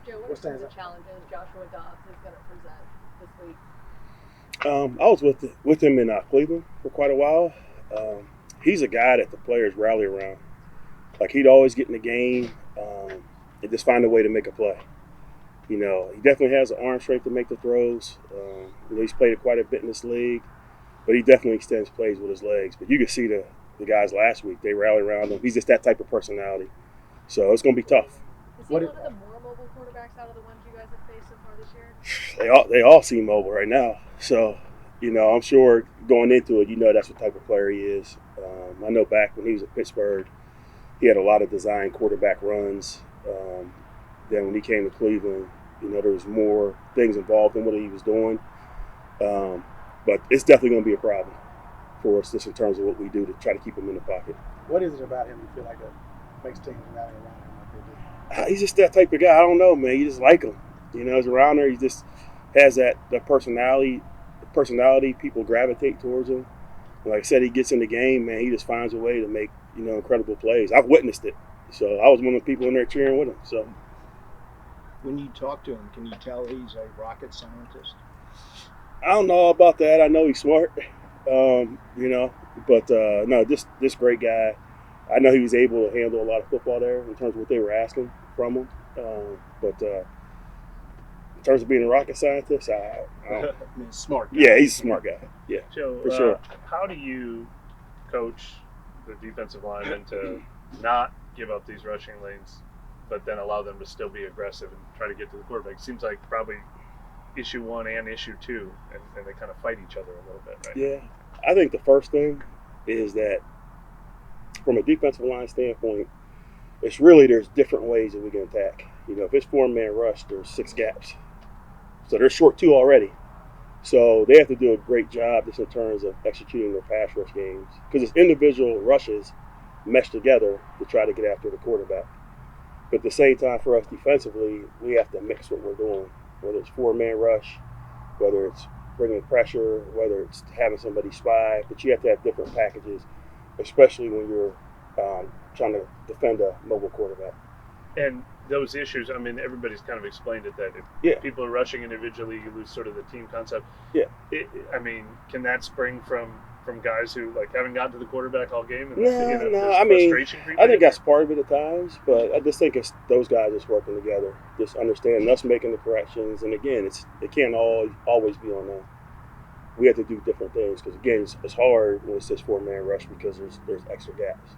Joe, what are some of the challenges Joshua Dobbs is going to present this week? I was with him in Cleveland for quite a while. He's a guy that the players rally around. Like he'd always get in the game and just find a way to make a play. You know, he definitely has the arm strength to make the throws. He's played quite a bit in this league, but he definitely extends plays with his legs. But you can see the guys last week, they rally around him. He's just that type of personality. So it's going to be tough. Is he one of the more mobile quarterbacks out of the ones you guys have faced so far this year? They all seem mobile right now. So, you know, I'm sure going into it, you know that's what type of player he is. I know back when he was at Pittsburgh, he had a lot of design quarterback runs. Then when he came to Cleveland, you know, there was more things involved in what he was doing. But it's definitely going to be a problem for us just in terms of what we do to try to keep him in the pocket. What is it about him you feel like makes teams rally around him like they do? He's just that type of guy. I don't know, man. You just like him. You know, he's around there. He just has that personality. People gravitate towards him. Like I said, he gets in the game, man. He just finds a way to make, you know, incredible plays. I've witnessed it. So I was one of the people in there cheering with him. So when you talk to him, can you tell he's a rocket scientist? I don't know about that. I know he's smart, you know, but no, this great guy. I know he was able to handle a lot of football there in terms of what they were asking from him. But in terms of being a rocket scientist, I don't. Smart guy. Yeah, he's a smart guy. Yeah, Joe, for sure. How do you coach the defensive linemen to not give up these rushing lanes, but then allow them to still be aggressive and try to get to the quarterback? It seems like probably issue one and issue two, and they kind of fight each other a little bit, right? Yeah, I think the first thing is that from a defensive line standpoint, it's really there's different ways that we can attack. You know, if it's 4-man rush, there's 6 gaps. So they're short 2 already. So they have to do a great job just in terms of executing their pass rush games because it's individual rushes meshed together to try to get after the quarterback. But at the same time, for us defensively, we have to mix what we're doing, whether it's 4-man rush, whether it's bringing pressure, whether it's having somebody spy. But you have to have different packages, especially when you're trying to defend a mobile quarterback. And those issues, I mean, everybody's kind of explained it that if people are rushing individually, you lose sort of the team concept. Yeah. I mean, can that spring from guys who like haven't gotten to the quarterback all game? And No. I mean, I think that's part of it at times, but I just think it's those guys just working together, just understanding us making the corrections. And again, it can't always be on them. We have to do different things because again, it's hard when it's just 4-man rush because there's extra gaps.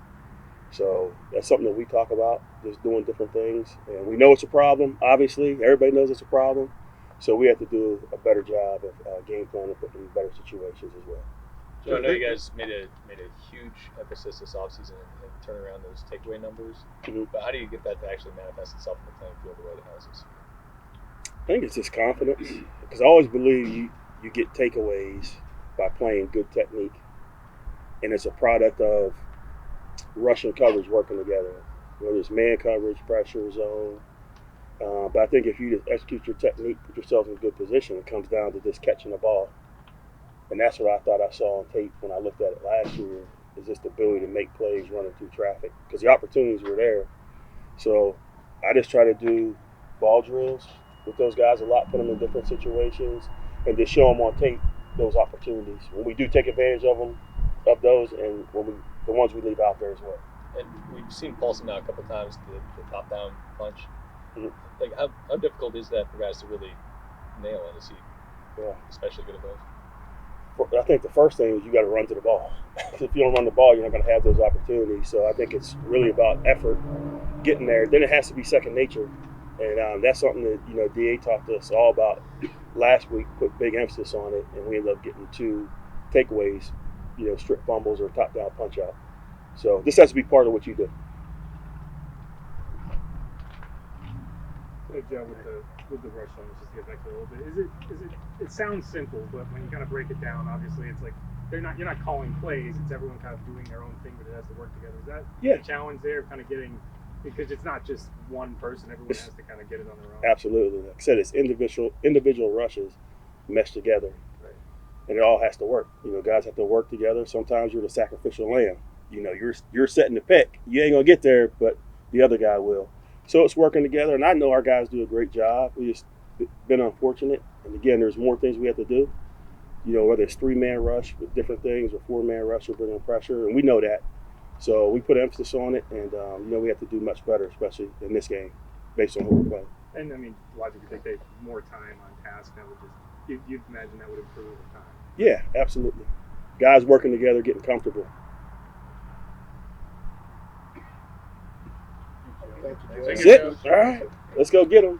So that's something that we talk about, just doing different things. And we know it's a problem, obviously. Everybody knows it's a problem. So we have to do a better job of game planning and putting in better situations as well. So I know you guys made a huge emphasis this offseason and turn around those takeaway numbers. Mm-hmm. But how do you get that to actually manifest itself in the playing field the way it has this year? I think it's just confidence. Because I always believe you get takeaways by playing good technique. And it's a product of rush and coverage working together, whether it's man coverage, pressure, zone. But I think if you just execute your technique, put yourself in a good position, it comes down to just catching the ball. And that's what I thought I saw on tape when I looked at it last year, is just the ability to make plays running through traffic because the opportunities were there. So I just try to do ball drills with those guys a lot, put them in different situations, and just show them on tape those opportunities. When we do take advantage of them, of those, and the ones we leave out there as well. And we've seen Paulson now a couple of times, the top-down punch. Mm-hmm. Like, how difficult is that for guys to really nail it? Is he especially good at those? I think the first thing is you got to run to the ball. If you don't run the ball, you're not going to have those opportunities. So I think it's really about effort, getting there. Then it has to be second nature. And that's something that, you know, DA talked to us all about last week, put big emphasis on it, and we ended up getting 2 takeaways, you know, strip fumbles or top-down punch-out. So this has to be part of what you do. Hey, Joe, with the rush numbers, just to get back to it a little bit, it sounds simple, but when you kind of break it down, obviously it's like you're not calling plays, it's everyone kind of doing their own thing, but it has to work together. Is that the challenge there, kind of getting, because it's not just one person, everyone has to kind of get it on their own? Absolutely. Like I said, it's individual rushes meshed together. Right. And it all has to work. You know, guys have to work together. Sometimes you're the sacrificial lamb. You know, you're setting the pick. You ain't gonna get there, but the other guy will. So it's working together, and I know our guys do a great job. We just been unfortunate, and again, there's more things we have to do. You know, whether it's 3-man rush with different things or 4-man rush or bringing pressure, and we know that. So we put emphasis on it, and you know we have to do much better, especially in this game, based on who we're playing. And I mean, logically, think they have more time on task. That would just you'd imagine that would improve over time. Yeah, absolutely. Guys working together, getting comfortable. Thank you, Thank That's you, it. Coach. All right, let's go get them.